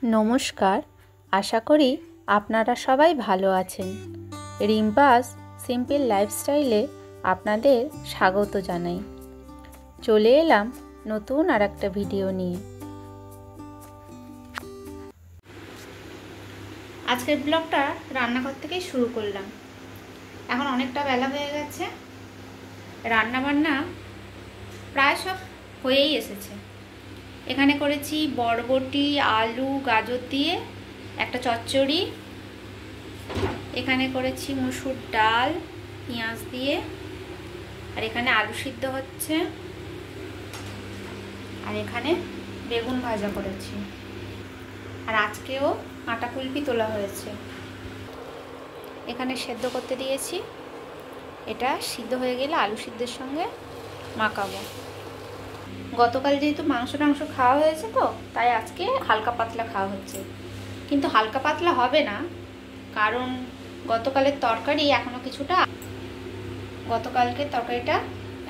নমস্কার, আশা করি আপনারা সবাই ভালো আছেন। রিম্পাস সিম্পল লাইফস্টাইলে আপনাদের স্বাগত জানাই। চলে এলাম নতুন আর একটা ভিডিও নিয়ে। আজকের ব্লগটা রান্নাঘর থেকেই শুরু করলাম। এখন অনেকটা বেলা হয়ে গেছে, রান্নাবান্না প্রায় সব হয়েই এসেছে। এখানে করেছি বরবটি, আলু, গাজর দিয়ে একটা চচ্চড়ি। এখানে করেছি মসুর ডাল পেঁয়াজ দিয়ে, আর এখানে আলু সিদ্ধ হচ্ছে, আর এখানে বেগুন ভাজা করেছি। আর আজকেও আটা কুলফি তোলা হয়েছে। এখানে সেদ্ধ করতে দিয়েছি, এটা সিদ্ধ হয়ে গেলে আলু সিদ্ধের সঙ্গে মাখাবো। গতকাল যেহেতু মাংস খাওয়া হয়েছে, তো তাই আজকে হালকা পাতলা খাওয়া হচ্ছে। কিন্তু হালকা পাতলা হবে না, কারণ গতকালের তরকারি এখনো কিছুটা, গতকালকের তরকারিটা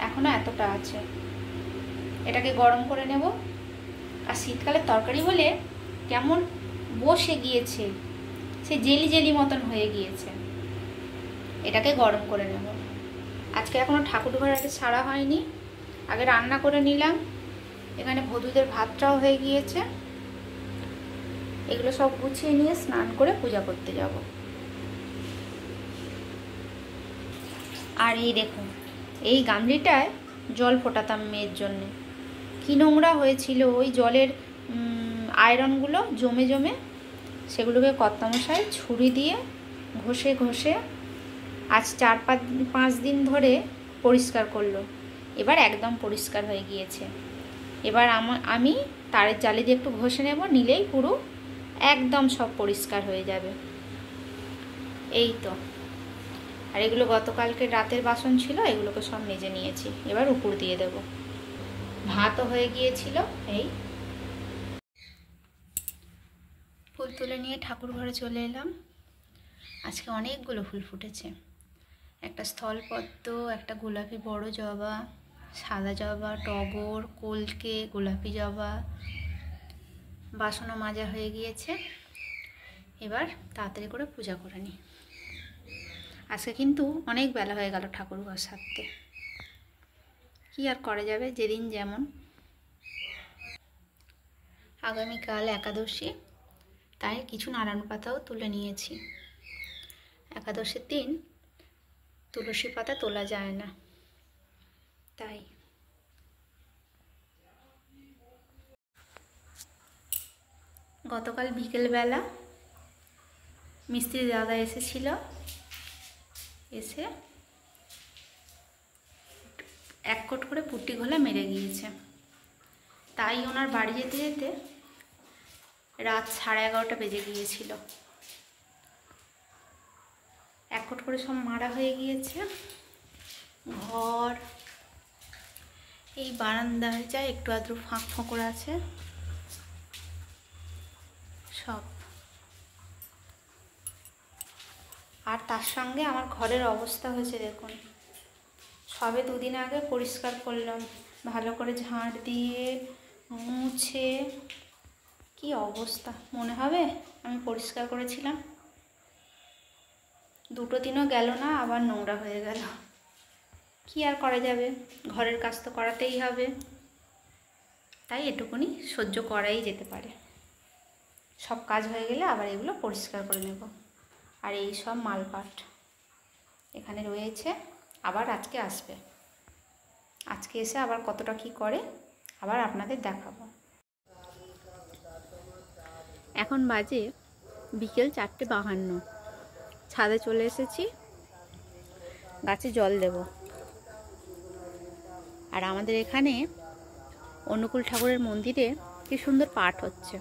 এখনো এতটা আছে। এটাকে গরম করে নেব। আর শীতকালের তরকারি বলে কেমন বসে গিয়েছে, সে জেলি জেলি মতন হয়ে গিয়েছে। এটাকে গরম করে নেব। আজকে এখনো ঠাকুর ঘর আগে ছাড়া হয়নি, আগে রান্না করে নিলাম। এখানে ভদুদের ভাতটাও হয়ে গিয়েছে। এগুলো সব গুছিয়ে নিয়ে স্নান করে পূজা করতে যাব। আর এই দেখুন, এই গামলিটায় জল ফোটাতাম মেয়ের জন্য। কি নোংরা হয়েছিল ওই জলের আয়রনগুলো জমে জমে, সেগুলোকে কর্তামশাই ছুরি দিয়ে ঘষে ঘষে আজ 4-5 দিন ধরে পরিষ্কার করলো। এবার একদম পরিষ্কার হয়ে গিয়েছে। এবার আমি তারের জালি দিয়ে একটু ঘষে নেব, নিলেই পুরো একদম সব পরিষ্কার হয়ে যাবে। এই তো। আর এগুলো গতকালকে রাতের বাসন ছিল, এগুলোকে সব মেজে নিয়েছি। এবার উপর দিয়ে দেব। ভাতও হয়ে গিয়েছিল। এই ফুল তুলে নিয়ে ঠাকুর ঘরে চলে এলাম। আজকে অনেকগুলো ফুল ফুটেছে। একটা স্থলপদ্ম, একটা গোলাপি বড় জবা, সাদা জবা, টগর, কলকে, গোলাপি জবা। বাসনও মাজা হয়ে গিয়েছে। এবার তাড়াতাড়ি করে পূজা করে নিই। আজকে কিন্তু অনেক বেলা হয়ে গেল ঠাকুর ঘর সারতে। কি আর করা যাবে, যেদিন যেমন। আগামীকাল একাদশী, তাই কিছু নারায়ণ পাতাও তুলে নিয়েছি। একাদশীর দিন তুলসী পাতা তোলা যায় না, তাই। গতকাল বিকেলবেলা মিস্ত্রি দাদা এসেছিল, এসে 1 কোট করে পুট্টি ঘোলা মেরে গিয়েছে। তাই ওনার বাড়ি যেতে যেতে রাত 11:30 বেজে গিয়েছিল। 1 কোট করে সব মারা হয়ে গিয়েছে। ঘর, এই বারান্দায় যা একটু আদ্র ফাঁক ফোঁকর আছে, সব। আর তার সঙ্গে আমার ঘরের অবস্থা হয়েছে দেখুন। সবে 2 দিন আগে পরিষ্কার করলাম, ভালো করে ঝাঁট দিয়ে মুছে। কি অবস্থা, মনে হবে আমি পরিষ্কার করেছিলাম। 2 দিনও গেল না, আবার নোংরা হয়ে গেল। কি আর করা যাবে, ঘরের কাজ তো করাতেই হবে, তাই এটুকুনি সহ্য করাই যেতে পারে। সব কাজ হয়ে গেলে আবার এগুলো পরিষ্কার করে নেব। আর এই সব মালপাট এখানে রয়েছে, আবার আজকে আসবে। আজকে এসে আবার কতটা কি করে আবার আপনাদের দেখাবো। এখন বাজে বিকেল 4:52। ছাদে চলে এসেছি, গাছে জল দেব। আর আমাদের এখানে অনুকূল ঠাকুরের মন্দিরে কি সুন্দর পাঠ হচ্ছে।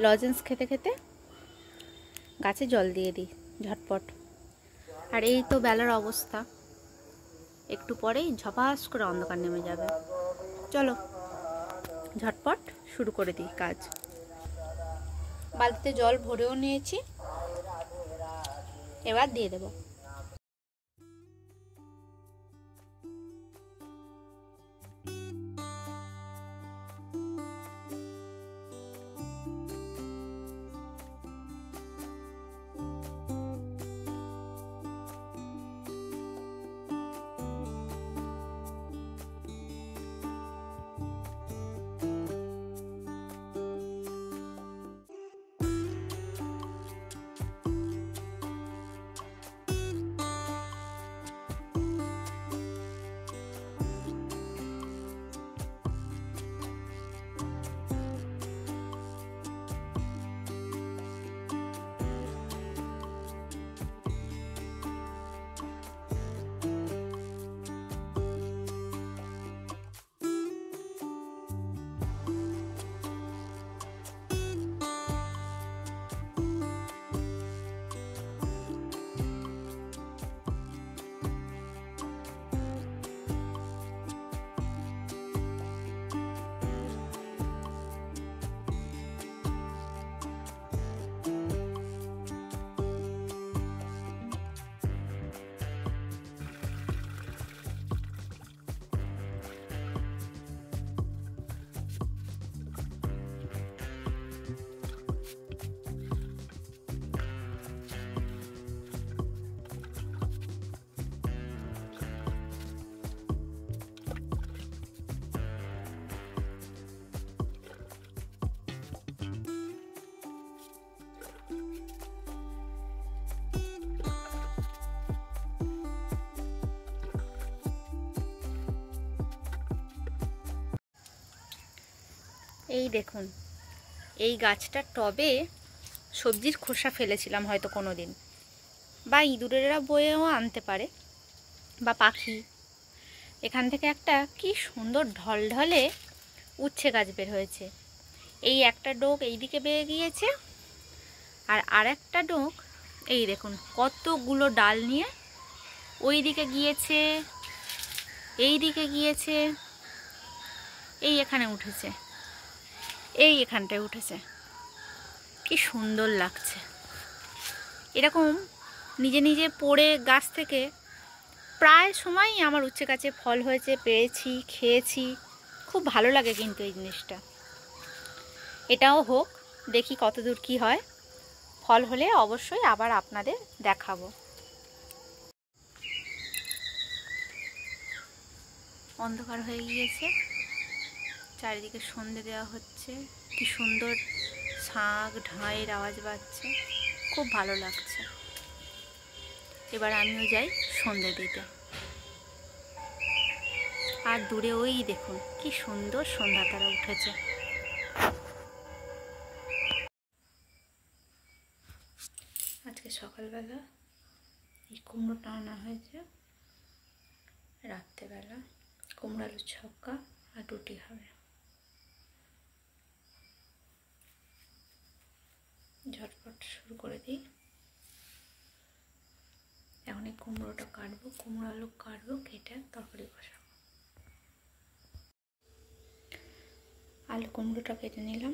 লজেন্স খেতে খেতে গাছে জল দিয়ে দিই ঝটপট। আর এই তো বেলার অবস্থা, একটু পরেই ঝপাস করে অন্ধকার নেমে যাবে। চলো ঝটপট শুরু করে দিই কাজ। বালতিতে জল ভরেও নিয়েছি, এবার দিয়ে দেব। এই দেখুন, এই গাছটার টবে সবজির খোসা ফেলেছিলাম হয়তো কোনো দিন, বা ইঁদুরেরা বয়েও আনতে পারে, বা পাখি। এখান থেকে একটা কি সুন্দর ঢলঢলে উচ্ছে গাছ বের হয়েছে। এই একটা ডোক এইদিকে বেয়ে গিয়েছে, আর একটা ডোক এই দেখুন কতগুলো ডাল নিয়ে ওই দিকে গিয়েছে, এই দিকে গিয়েছে, এই এখানে উঠেছে, এই এখানটায় উঠেছে। কি সুন্দর লাগছে। এরকম নিজে নিজে পড়ে গাছ থেকে প্রায় সময়ই আমার উচ্ছে গাছে ফল হয়েছে, পেয়েছি, খেয়েছি। খুব ভালো লাগে কিন্তু এই জিনিসটা। এটাও হোক, দেখি কতদূর কি হয়। ফল হলে অবশ্যই আবার আপনাদের দেখাবো। অন্ধকার হয়ে গিয়েছে, চারিদিকে সন্ধে দেওয়া হচ্ছে, কি সুন্দর শাঁখ ঢাঁয়ের আওয়াজ পাচ্ছে, খুব ভালো লাগছে। এবার আমিও যাই সন্ধে দিতে। আর দূরে ওই দেখুন কি সুন্দর সন্ধ্যা তারা উঠেছে। আজকে সকালবেলা এই কুমড়োটা আনা হয়েছে, রাত্রেবেলা কুমড়ো আলুর ছক্কা আর রুটি হবে। ঝটপট শুরু করে দিই। এখন এই কুমড়োটা কাটবো, কুমড়ো আলু কাটবো, কেটে তরকারি বসাবো। আলু কুমড়োটা কেটে নিলাম,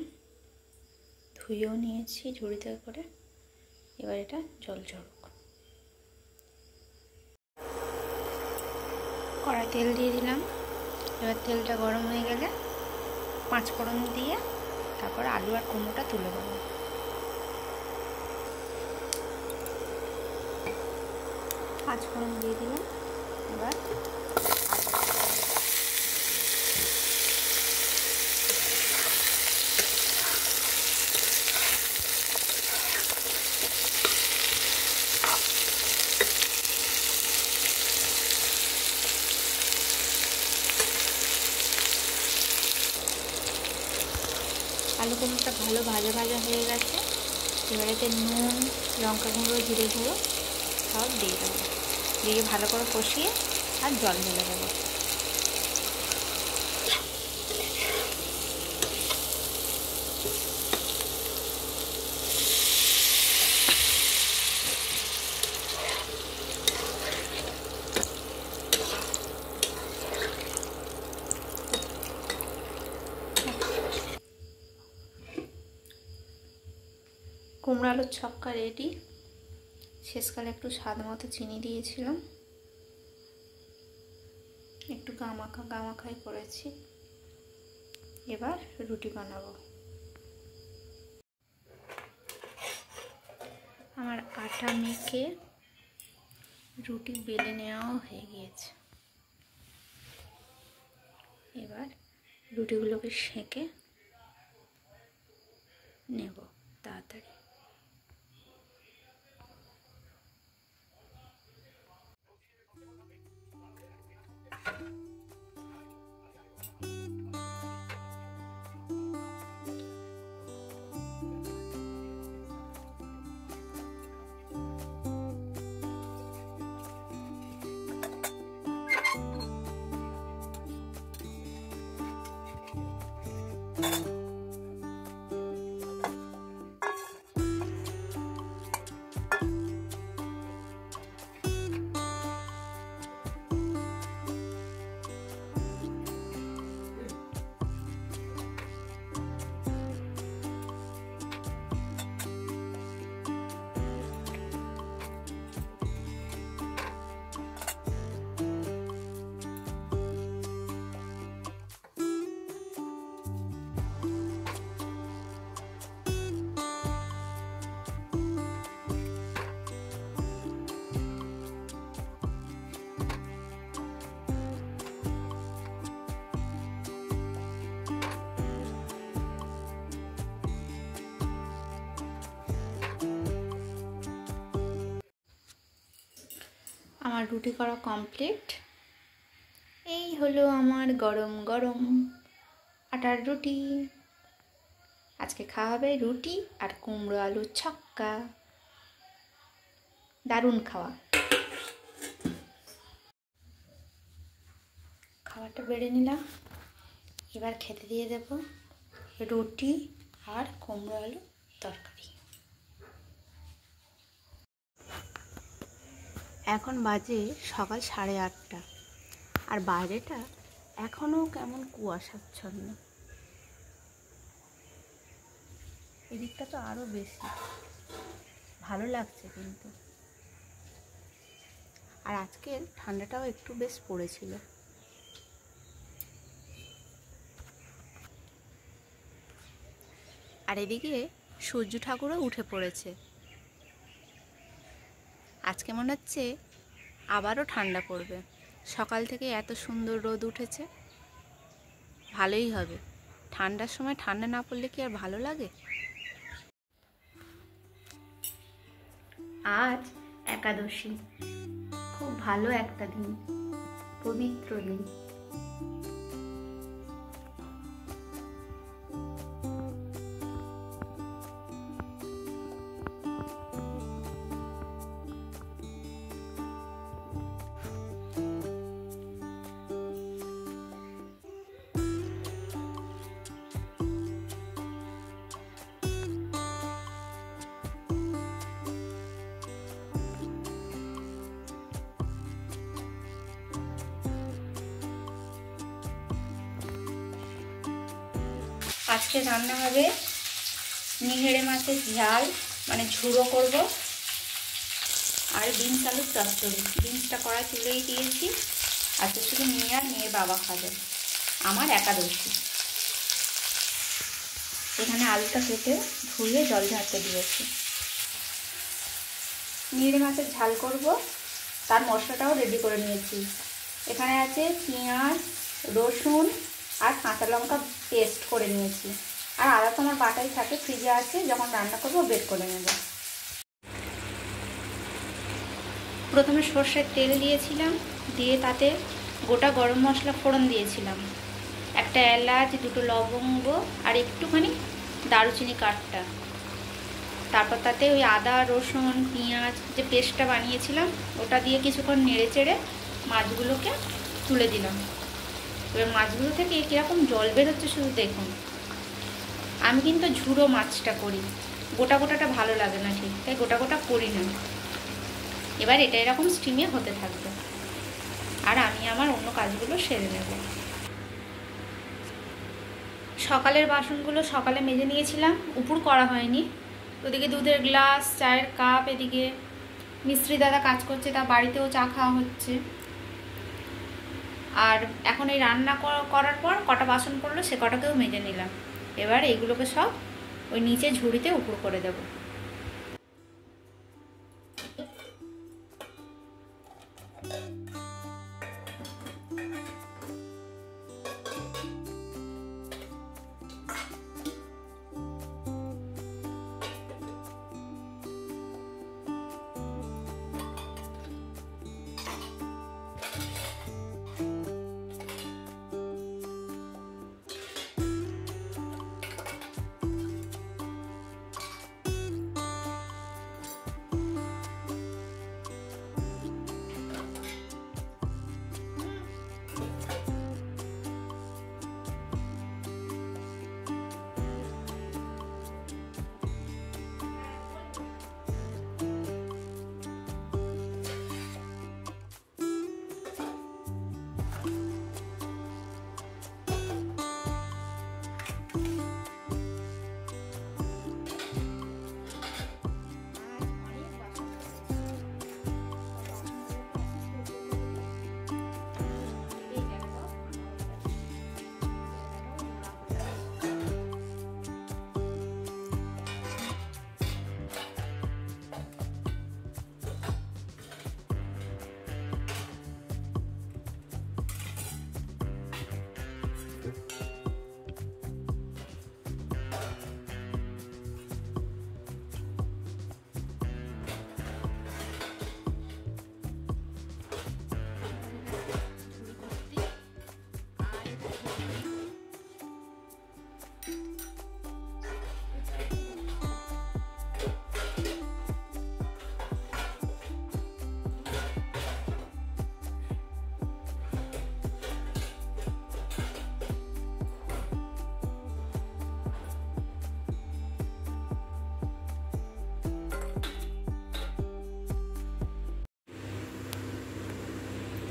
ধুয়েও নিয়েছি ঝুড়ি থেকে করে। এবার এটা জল ঝরুক। কড়াই তেল দিয়ে দিলাম। এবার তেলটা গরম হয়ে গেলে 5 ফোড়ন দিয়ে তারপর আলু আর কুমড়োটা তুলে দেবো। পাঁচ ফোড়ন দিয়ে দিলাম। এবার আলু কুমড়োটা ভালো ভাজা ভাজা হয়ে গেছে। এবার এতে নুন, লঙ্কা গুঁড়ো, জিরে গুঁড়ো সব দিয়ে দেবো। দিয়ে ভালো করে কষিয়ে আর জল ঢেলে দেবো। কুমড়ো আলুর ছক্কা রেডি। শেষকালে একটু স্বাদ মতো চিনি দিয়েছিলাম, একটু গামাখাই করেছি। এবার রুটি বানাবো। আমার আটা মেখে রুটি বেলে নেওয়াও হয়ে গিয়েছে। এবার রুটিগুলোকে সেঁকে নেব তাড়াতাড়ি। আমার রুটি করা কমপ্লিট। এই হলো আমার গরম গরম আটার রুটি। আজকে খাওয়া হবে রুটি আর কুমড়ো আলুর ছক্কা। দারুণ খাওয়া। খাবারটা বেড়ে নিলাম, এবার খেতে দিয়ে দেব রুটি আর কুমড়ো আলু তরকারি। এখন বাজে সকাল 8:30 আর বাইরেটা এখনও কেমন কুয়াশাচ্ছন্ন। এদিকটা তো আরও বেশি ভালো লাগছে কিন্তু। আর আজকের ঠান্ডাটাও একটু বেশ পড়েছিল। আর এদিকে সূর্য ঠাকুরও উঠে পড়েছে। আজকে মনে হচ্ছে আবারও ঠান্ডা পড়বে। সকাল থেকে এত সুন্দর রোদ উঠেছে, ভালোই হবে। ঠান্ডার সময় ঠান্ডা না পড়লে কি আর ভালো লাগে? আজ একাদশী, খুব ভালো একটা দিন, পবিত্র দিন। আজকে রান্না হবে নিহেড়ে মাছের ঝাল, মানে ঝুড়ো করব, আর বিনস আলুর চচ্চড়ি। বিনসটা কড়াই তুলেই দিয়েছি। আজকে শুধু মেয়ে আর মেয়ের বাবা খাবে, আমার একাদশী। এখানে আলুটা কেটে ধুয়ে জল ঝাড়তে দিয়েছি। নিহেড়ে মাছের ঝাল করব, তার মশলাটাও রেডি করে নিয়েছি। এখানে আছে পেঁয়াজ, রসুন আর কাঁচা লঙ্কা পেস্ট করে নিয়েছি। আর আদা তো আমার বাটাই থাকে, ফ্রিজে আছে, যখন রান্না করবো বের করে নেব। প্রথমে সর্ষের তেল দিয়েছিলাম, দিয়ে তাতে গোটা গরম মশলা ফোড়ন দিয়েছিলাম, একটা এলাচ, 2টো লবঙ্গ আর একটুখানি দারুচিনি কাঠটা। তারপর তাতে ওই আদা, রসুন, পেঁয়াজ যে পেস্টটা বানিয়েছিলাম ওটা দিয়ে কিছুক্ষণ নেড়ে চেড়ে মাছগুলোকে তুলে দিলাম। এবার মাছগুলো থেকে কীরকম জল বেরোচ্ছে শুধু দেখুন। আমি কিন্তু ঝুড়ো মাছটা করি, গোটা গোটাটা ভালো লাগে না ঠিক, তাই গোটা গোটা করি না। এবার এটা এরকম স্টিমে হতে থাকবে আর আমি আমার অন্য কাজগুলো সেরে নেব। সকালের বাসনগুলো সকালে মেজে নিয়েছিলাম, উপুড় করা হয়নি। ওদিকে দুধের গ্লাস, চায়ের কাপ, এদিকে মিস্ত্রি দাদা কাজ করছে, তা বাড়িতেও চা খাওয়া হচ্ছে। আর এখন এই রান্না করার পর কটা বাসন পড়লো সে কটাকেও মেজে নিলাম। এবার এইগুলোকে সব ওই নিচে ঝুড়িতে উপুড় করে দেব।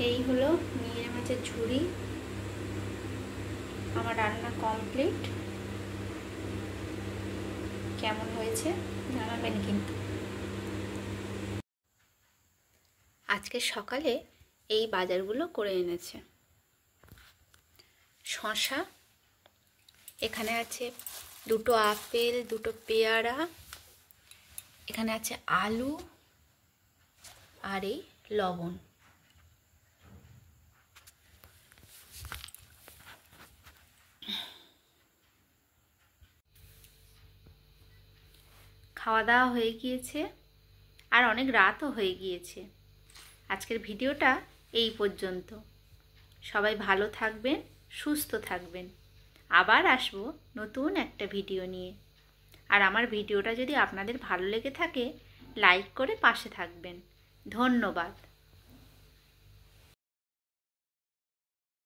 এই হলো মিঙে মাছের ঝুড়ি। আমার রান্না কমপ্লিট। কেমন হয়েছে জানাবেন কিন্তু। আজকে সকালে এই বাজারগুলো করে এনেছে। শসা, এখানে আছে 2টো আপেল, 2টো পেয়ারা, এখানে আছে আলু আর এই লবণ। খাওয়া দাওয়া হয়ে গিয়েছে আর অনেক রাতও হয়ে গিয়েছে। আজকের ভিডিওটা এই পর্যন্ত। সবাই ভালো থাকবেন, সুস্থ থাকবেন। আবার আসবো নতুন একটা ভিডিও নিয়ে। আর আমার ভিডিওটা যদি আপনাদের ভালো লেগে থাকে লাইক করে পাশে থাকবেন। ধন্যবাদ।